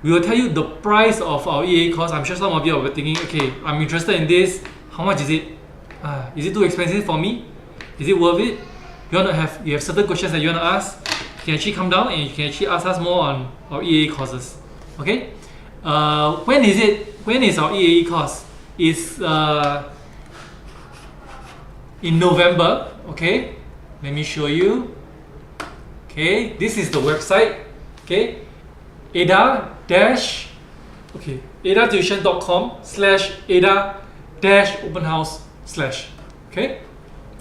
we will tell you the price of our EAE course. I'm sure some of you are thinking, okay, I'm interested in this. How much is it? Is it too expensive for me? Is it worth it? You have certain questions that you want to ask. You can actually come down and you can actually ask us more on our EAE courses. Okay. When is our EAE course? It's in November. Okay. Let me show you. Okay, this is the website. Okay, ada-tuition.com/ada-openhouse/. Okay,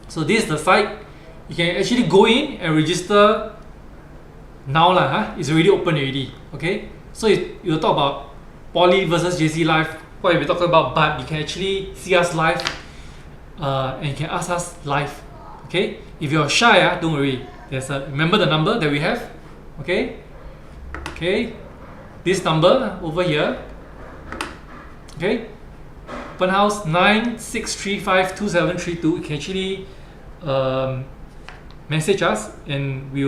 so this is the site. You can actually go in and register now lah. It's already open already. Okay, so you'll talk about Poly versus JC live, what we're talking about, but you can actually see us live and you can ask us live. Okay, if you're shy, don't worry. Remember the number that we have. Okay, this number over here. Okay, open house 96352732. You can actually message us and we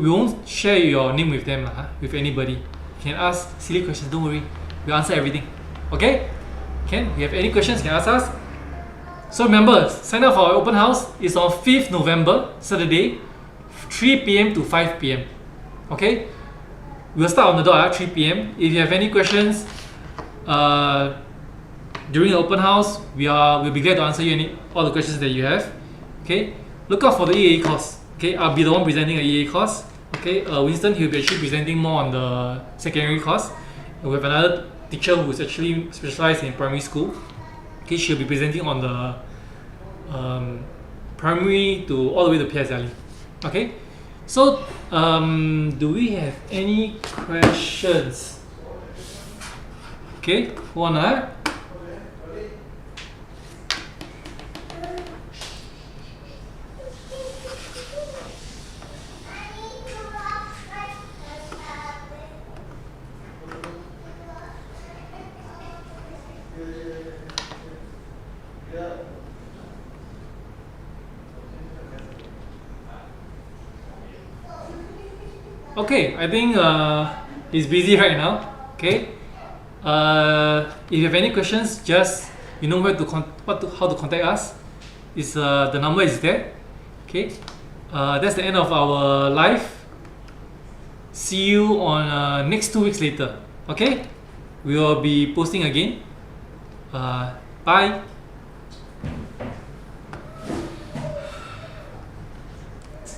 won't share your name with them with anybody. You can ask silly questions, don't worry, we'll answer everything. Okay, if you have any questions, you can ask us. So remember, sign up for our open house. It's on 5th November, Saturday, 3 p.m. to 5 p.m. Okay, we'll start on the dot at 3 p.m. If you have any questions during the open house, we'll be glad to answer you all the questions that you have. Okay, look out for the EAE course. Okay, I'll be the one presenting the EAE course. Okay, Winston, he'll be actually presenting more on the secondary course. And we have another teacher who's actually specialized in primary school. Okay, she'll be presenting on the primary to all the way to PSLE. Okay, so do we have any questions? Okay, hold on. Okay, I think he's busy right now. Okay. If you have any questions, just you know where to how to contact us. Is the number is there. Okay. That's the end of our live. See you on next 2 weeks later. Okay. We will be posting again. Bye.